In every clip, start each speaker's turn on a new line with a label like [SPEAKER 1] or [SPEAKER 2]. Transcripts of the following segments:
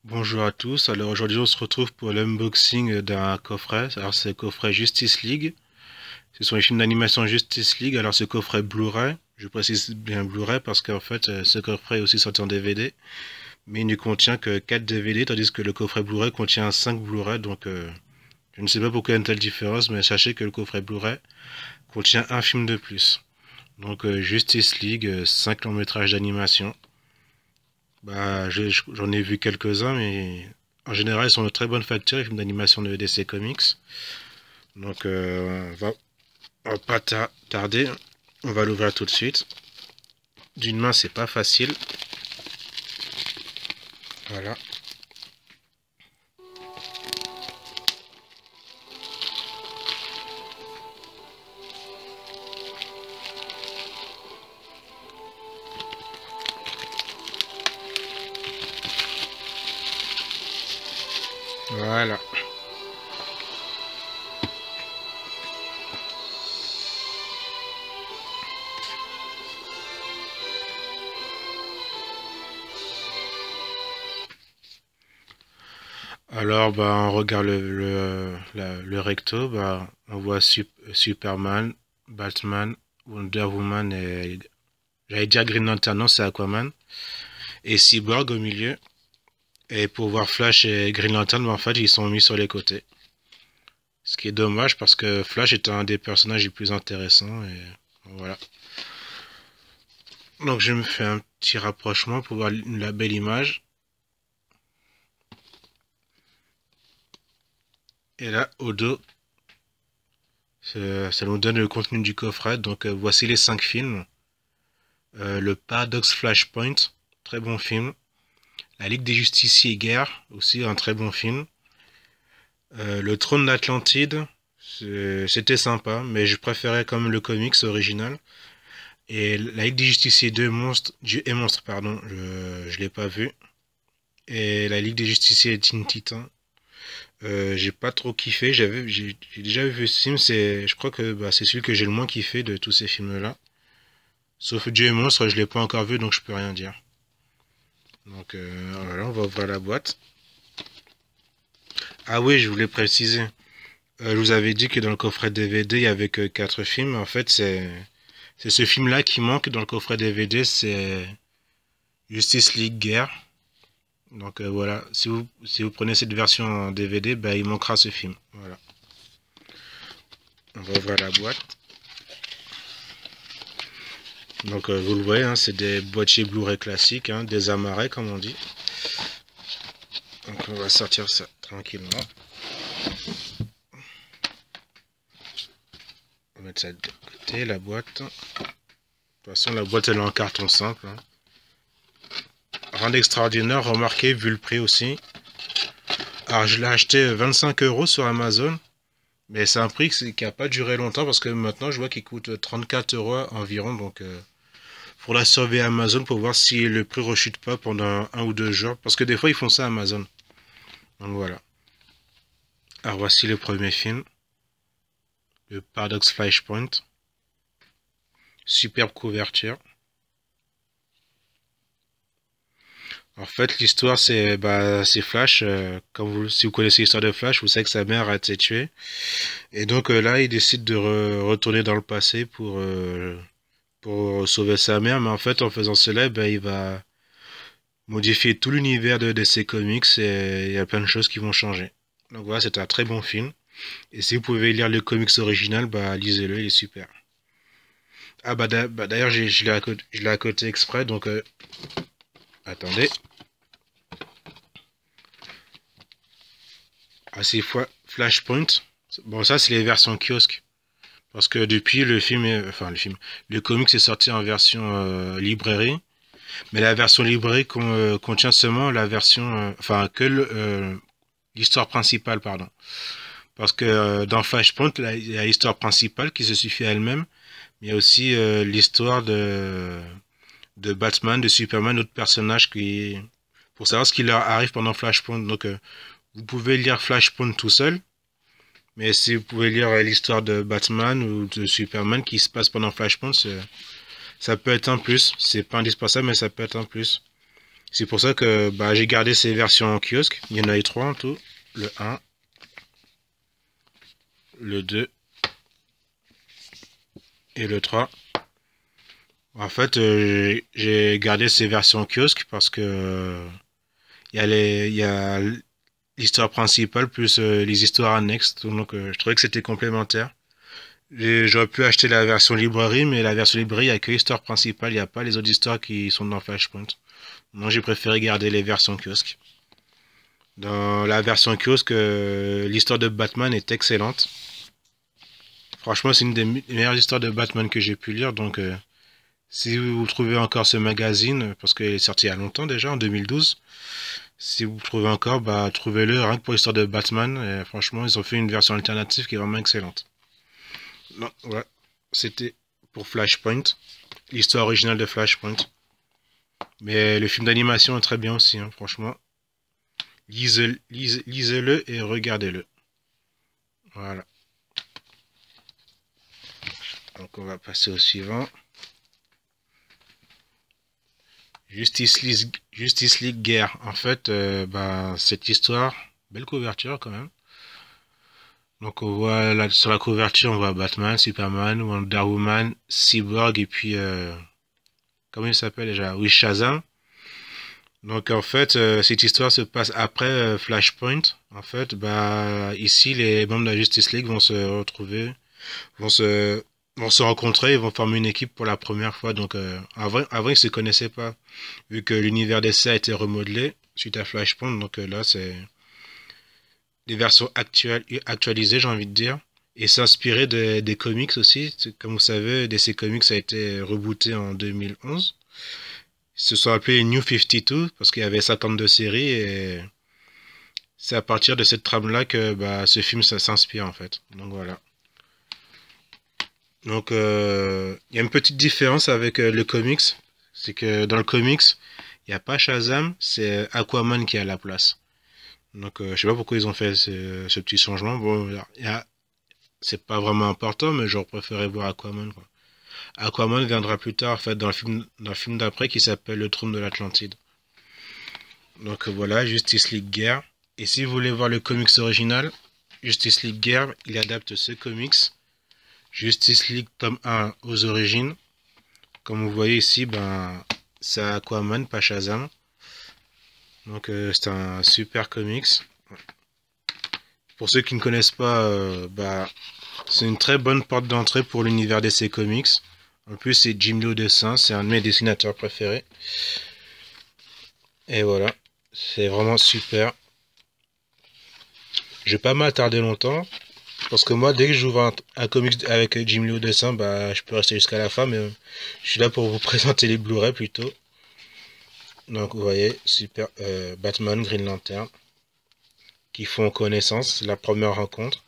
[SPEAKER 1] Bonjour à tous, alors aujourd'hui on se retrouve pour l'unboxing d'un coffret, alors c'est le coffret Justice League, ce sont les films d'animation Justice League, alors ce coffret Blu-ray, je précise bien Blu-ray parce qu'en fait ce coffret est aussi sorti en DVD, mais il ne contient que 4 DVD tandis que le coffret Blu-ray contient 5 Blu-ray, donc je ne sais pas pourquoi il y a une telle différence, mais sachez que le coffret Blu-ray contient un film de plus. Donc Justice League, 5 longs métrages d'animation. Bah, j'en ai vu quelques-uns, mais en général, ils sont de très bonne facture, les films d'animation de DC Comics. Donc, on va pas tarder, on va l'ouvrir tout de suite. D'une main, c'est pas facile. Voilà. Voilà. Alors, bah, on regarde le recto, bah, on voit Superman, Batman, Wonder Woman et, j'allais dire Green Lantern, non, c'est Aquaman, et Cyborg au milieu. Et pour voir Flash et Green Lantern, bah, en fait, ils sont mis sur les côtés. Ce qui est dommage parce que Flash est un des personnages les plus intéressants et voilà. Donc je me fais un petit rapprochement pour voir la belle image. Et là, au dos, ça nous donne le contenu du coffret. Donc voici les 5 films. Le Paradox Flashpoint, très bon film. La Ligue des Justiciers Guerre, aussi un très bon film. Le Trône d'Atlantide, c'était sympa, mais je préférais quand même le comics original. Et la Ligue des Justiciers 2 Dieu et Monstre, pardon, je l'ai pas vu. Et la Ligue des Justiciers et Teen Titans, j'ai pas trop kiffé. J'ai déjà vu ce film, je crois que bah, c'est celui que j'ai le moins kiffé de tous ces films-là. Sauf Dieu et Monstre, je l'ai pas encore vu, donc je peux rien dire. Donc voilà, on va ouvrir la boîte. Ah oui, je voulais préciser. Je vous avais dit que dans le coffret DVD, il y avait que 4 films. En fait, c'est ce film-là qui manque dans le coffret DVD, c'est Justice League Guerre. Donc voilà, si vous prenez cette version en DVD, bah, il manquera ce film. Voilà. On va ouvrir la boîte. Donc vous le voyez, hein, c'est des boîtiers Blu-ray classiques, hein, des amarrés comme on dit. Donc on va sortir ça tranquillement. On va mettre ça de côté, la boîte. De toute façon, la boîte elle est en carton simple. Hein. Rien d'extraordinaire, remarquez, vu le prix aussi. Alors je l'ai acheté 25 € sur Amazon. Mais c'est un prix qui n'a pas duré longtemps parce que maintenant je vois qu'il coûte 34 € environ. Donc faut la surveiller Amazon pour voir si le prix rechute pas pendant un ou 2 jours. Parce que des fois ils font ça à Amazon. Donc voilà. Alors voici le premier film. Le Paradox Flashpoint. Superbe couverture. En fait, l'histoire, c'est Flash. Si vous connaissez l'histoire de Flash, vous savez que sa mère a été tuée. Et donc là, il décide de retourner dans le passé pour sauver sa mère. Mais en fait, en faisant cela, ben, il va modifier tout l'univers de DC Comics et il y a plein de choses qui vont changer. Donc voilà, c'est un très bon film. Et si vous pouvez lire le comics original, bah lisez-le, il est super. Ah bah d'ailleurs, je l'ai à côté exprès, donc attendez. Ah, c'est Flashpoint. Bon, ça, c'est les versions kiosque. Parce que depuis le comics est sorti en version librairie. Mais la version librairie contient seulement la version, l'histoire principale, pardon. Parce que dans Flashpoint, il y a l'histoire principale qui se suffit à elle-même. Mais il y a aussi l'histoire de Batman, de Superman, d'autres personnages pour savoir ce qui leur arrive pendant Flashpoint. Donc, vous pouvez lire Flashpoint tout seul. Mais si vous pouvez lire l'histoire de Batman ou de Superman qui se passe pendant Flashpoint, ça peut être un plus. C'est pas indispensable, mais ça peut être un plus. C'est pour ça que bah, j'ai gardé ces versions en kiosque. Il y en a eu 3 en tout. Le 1, le 2 et le 3. En fait, j'ai gardé ces versions en kiosque parce que il y a l'histoire principale plus les histoires annexes. Donc je trouvais que c'était complémentaire. J'aurais pu acheter la version librairie, mais la version librairie, il n'y a que l'histoire principale, il n'y a pas les autres histoires qui sont dans Flashpoint. Donc j'ai préféré garder les versions kiosque. Dans la version kiosque, l'histoire de Batman est excellente. Franchement, c'est une des meilleures histoires de Batman que j'ai pu lire. Donc, si vous trouvez encore ce magazine, parce qu'il est sorti il y a longtemps déjà, en 2012, si vous le trouvez encore, bah trouvez-le rien que pour l'histoire de Batman. Et franchement, ils ont fait une version alternative qui est vraiment excellente. Non, voilà, c'était pour Flashpoint, l'histoire originale de Flashpoint. Mais le film d'animation est très bien aussi, hein, franchement. Lisez-le et regardez-le. Voilà. Donc on va passer au suivant. Justice League Guerre. En fait, bah, cette histoire, belle couverture quand même. Donc on voit là, sur la couverture, on voit Batman, Superman, Wonder Woman, Cyborg et puis comment il s'appelle déjà? Oui, Shazam. Donc en fait, cette histoire se passe après Flashpoint. En fait, bah ici les membres de la Justice League vont se retrouver, vont se vont se rencontrer, ils vont former une équipe pour la première fois. Donc avant ils se connaissaient pas, vu que l'univers DC a été remodelé suite à Flashpoint. Donc là c'est des versions actualisées, j'ai envie de dire, et s'inspirer des comics aussi. Comme vous savez, DC Comics a été rebooté en 2011. Ils se sont appelés New 52 parce qu'il y avait 52 séries et c'est à partir de cette trame-là que bah, ce film s'inspire en fait. Donc voilà. Donc il y a une petite différence avec le comics. C'est que dans le comics, il n'y a pas Shazam, c'est Aquaman qui est à la place. Donc je sais pas pourquoi ils ont fait ce petit changement. Bon, c'est pas vraiment important, mais j'aurais préféré voir Aquaman, quoi. Aquaman viendra plus tard en fait dans le film d'après qui s'appelle Le Trône de l'Atlantide. Donc voilà, Justice League Guerre. Et si vous voulez voir le comics original, Justice League Guerre, il adapte ce comics. Justice League tome 1 aux origines. Comme vous voyez ici, ben, c'est Aquaman, pas Shazam. Donc c'est un super comics. Pour ceux qui ne connaissent pas, bah, c'est une très bonne porte d'entrée pour l'univers DC Comics. En plus, c'est Jim Lee au dessin, c'est un de mes dessinateurs préférés. Et voilà, c'est vraiment super. Je vais pas m'attarder longtemps, parce que moi, dès que j'ouvre un comics avec Jim Lee au dessin, bah, je peux rester jusqu'à la fin, mais je suis là pour vous présenter les Blu-ray plutôt. Donc, vous voyez, super, Batman, Green Lantern, qui font connaissance, la première rencontre.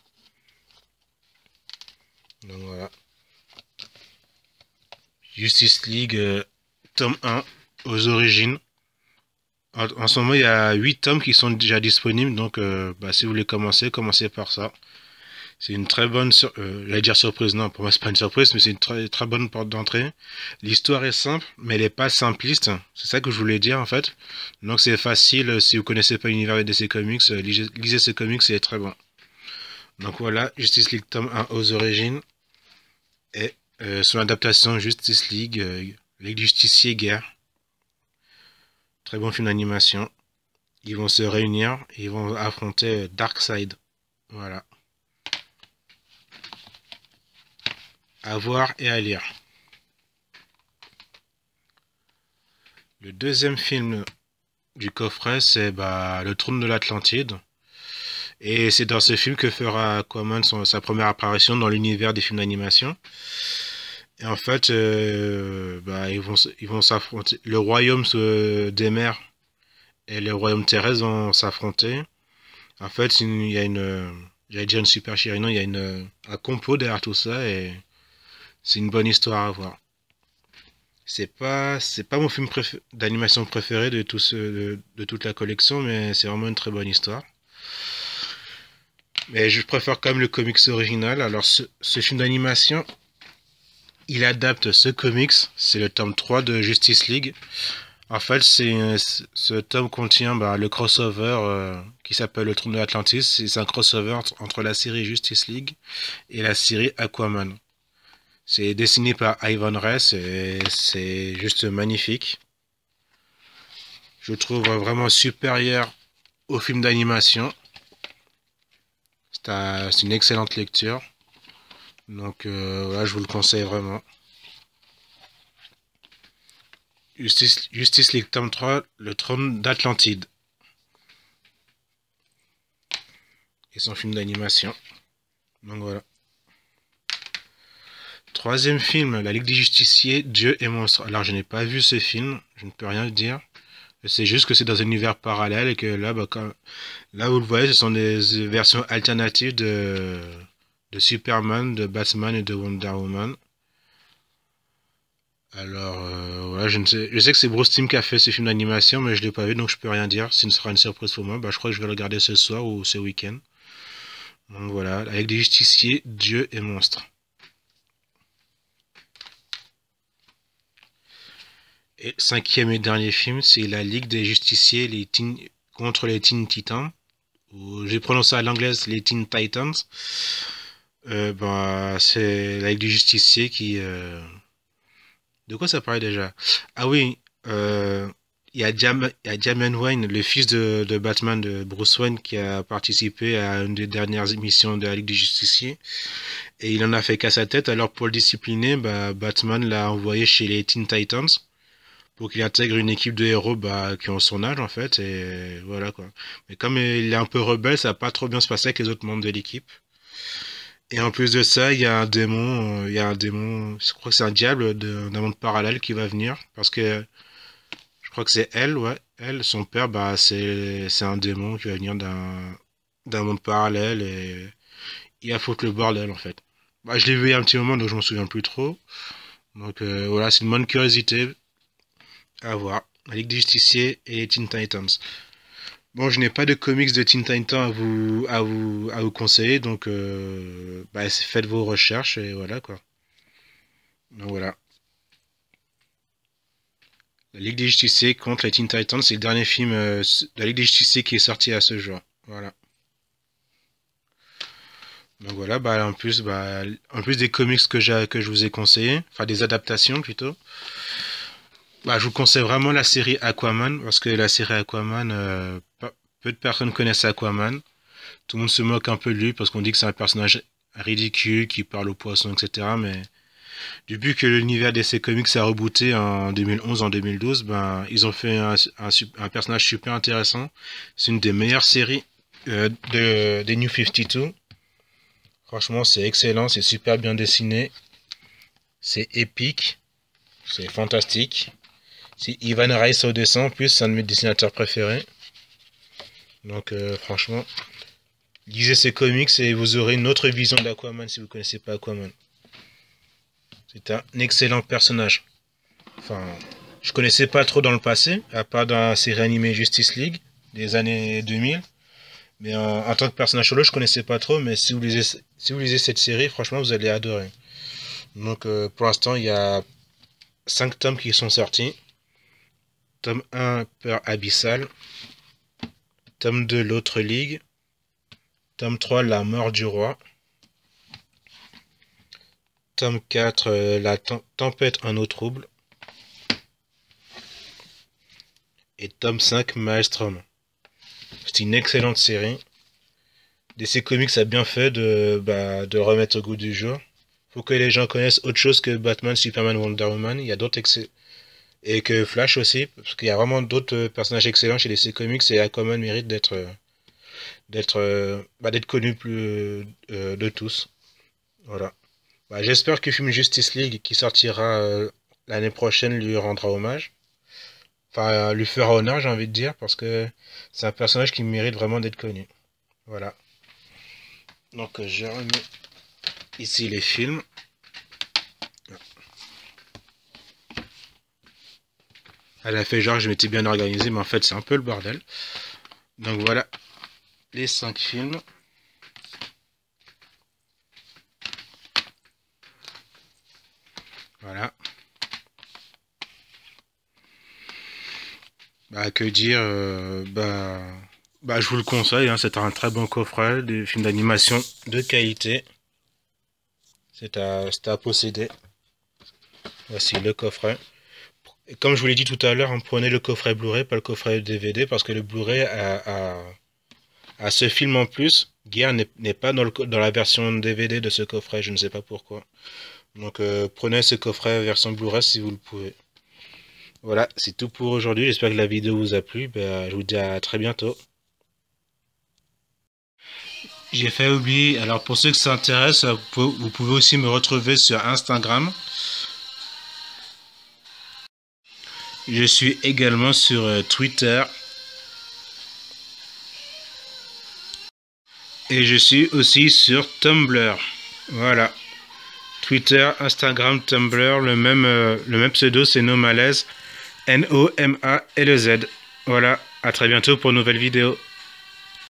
[SPEAKER 1] Donc voilà. Justice League, tome 1, aux origines. En ce moment, il y a 8 tomes qui sont déjà disponibles, donc bah, si vous voulez commencer, commencez par ça. C'est une très bonne, j'allais dire surprise, non, pour moi c'est pas une surprise, mais c'est une très bonne porte d'entrée. L'histoire est simple, mais elle est pas simpliste. C'est ça que je voulais dire en fait. Donc c'est facile, si vous connaissez pas l'univers de ces comics, lisez ces comics, c'est très bon. Donc voilà, Justice League tome 1 aux origines. Et son adaptation Justice League, les justiciers guerre. Très bon film d'animation. Ils vont se réunir et ils vont affronter Darkseid. Voilà. À voir et à lire. Le deuxième film du coffret, c'est bah, Le Trône de l'Atlantide. Et c'est dans ce film que fera Aquaman sa première apparition dans l'univers des films d'animation. Et en fait, bah, ils vont s'affronter. Le royaume des mers et le royaume terrestre vont s'affronter. En fait, il y a j'allais dire une super chérie, non, il y a un complot derrière tout ça et c'est une bonne histoire à voir. C'est pas mon film d'animation préféré de de toute la collection, mais c'est vraiment une très bonne histoire. Mais je préfère quand même le comics original. Alors ce film d'animation, il adapte ce comics, c'est le tome 3 de Justice League. En fait, ce tome contient le crossover qui s'appelle Le Trône de l'Atlantis. C'est un crossover entre la série Justice League et la série Aquaman. C'est dessiné par Ivan Reis et c'est juste magnifique. Je trouve vraiment supérieur au film d'animation. C'est une excellente lecture. Donc voilà, je vous le conseille vraiment. Justice League tome 3, Le Trône d'Atlantide. Et son film d'animation. Donc voilà. Troisième film, La Ligue des Justiciers, Dieu et Monstres. Alors je n'ai pas vu ce film, je ne peux rien dire. C'est juste que c'est dans un univers parallèle et que là, là vous le voyez, ce sont des versions alternatives de Superman, de Batman et de Wonder Woman. Alors voilà, je sais que c'est Bruce Timm qui a fait ce film d'animation, mais je l'ai pas vu, donc je peux rien dire. Ce sera une surprise pour moi. Je crois que je vais le regarder ce soir ou ce week-end. Donc voilà, avec des justiciers, Dieu et monstres. Et cinquième et dernier film, c'est la Ligue des Justiciers contre les Teen Titans. J'ai prononcé à l'anglaise les Teen Titans. C'est la Ligue des Justiciers qui... De quoi ça parlait déjà? Ah oui, il y a Damian Wayne, le fils de Batman, de Bruce Wayne, qui a participé à une des dernières émissions de la Ligue des Justiciers. Et il en a fait qu'à sa tête. Alors pour le discipliner, Batman l'a envoyé chez les Teen Titans pour qu'il intègre une équipe de héros qui ont son âge en fait. Et voilà quoi. Mais comme il est un peu rebelle, ça va pas trop bien se passer avec les autres membres de l'équipe. Et en plus de ça, il y a un démon, je crois que c'est un diable d'un monde parallèle qui va venir. Parce que je crois que c'est elle, ouais. Elle, son père, c'est un démon qui va venir d'un monde parallèle et il va foutre le bordel en fait. Je l'ai vu il y a un petit moment donc je m'en souviens plus trop. Donc voilà, c'est une bonne curiosité à voir. La Ligue des Justiciers et les Teen Titans. Bon, je n'ai pas de comics de Teen Titans à vous conseiller, donc faites vos recherches et voilà quoi. Donc voilà. La Ligue des Justiciers contre les Teen Titans, c'est le dernier film de la Ligue des Justiciers qui est sorti à ce jour. Voilà. Donc voilà, en plus des comics que je vous ai conseillés, enfin des adaptations plutôt, je vous conseille vraiment la série Aquaman, parce que la série Aquaman, peu de personnes connaissent Aquaman. Tout le monde se moque un peu de lui parce qu'on dit que c'est un personnage ridicule qui parle aux poissons, etc. Mais depuis que l'univers DC Comics a rebooté en 2011, en 2012, ils ont fait un personnage super intéressant. C'est une des meilleures séries des New 52. Franchement, c'est excellent, c'est super bien dessiné, c'est épique, c'est fantastique. C'est Ivan Reis au dessin, en plus, c'est un de mes dessinateurs préférés. Donc, franchement, lisez ces comics et vous aurez une autre vision d'Aquaman si vous ne connaissez pas Aquaman. C'est un excellent personnage. Enfin, je connaissais pas trop dans le passé, à part dans la série animée Justice League des années 2000. Mais en tant que personnage solo, je connaissais pas trop. Mais si vous lisez cette série, franchement, vous allez adorer. Donc, pour l'instant, il y a 5 tomes qui sont sortis. Tome 1, Peur abyssale. Tome 2, L'autre ligue. Tome 3, La mort du roi. Tome 4, La tempête en eau trouble. Et tome 5, Maelstrom. C'est une excellente série. DC Comics a bien fait de remettre au goût du jour. Faut que les gens connaissent autre chose que Batman, Superman, Wonder Woman. Il y a d'autres et que Flash aussi, parce qu'il y a vraiment d'autres personnages excellents chez DC Comics et Aquaman mérite d'être connu plus de tous. Voilà. J'espère que le film Justice League qui sortira l'année prochaine lui rendra hommage. Enfin, lui fera honneur, j'ai envie de dire, parce que c'est un personnage qui mérite vraiment d'être connu. Voilà. Donc, je remets ici les films. Elle a fait genre que je m'étais bien organisé, mais en fait, c'est un peu le bordel. Donc, voilà les 5 films. Voilà. Bah, que dire, je vous le conseille, hein, c'est un très bon coffret, des films d'animation de qualité. C'est à posséder. Voici le coffret. Et comme je vous l'ai dit tout à l'heure, hein, prenez le coffret Blu-ray, pas le coffret DVD, parce que le Blu-ray a ce film en plus. Gear n'est pas dans la version DVD de ce coffret, je ne sais pas pourquoi. Donc prenez ce coffret version Blu-ray si vous le pouvez. Voilà, c'est tout pour aujourd'hui. J'espère que la vidéo vous a plu. Je vous dis à très bientôt. J'ai fait oublier, alors pour ceux que ça intéresse, vous pouvez aussi me retrouver sur Instagram. Je suis également sur Twitter. Et je suis aussi sur Tumblr. Voilà. Twitter, Instagram, Tumblr, le même pseudo, c'est Nomalaise. N-O-M-A-L-E-Z. Voilà, à très bientôt pour une nouvelle vidéo.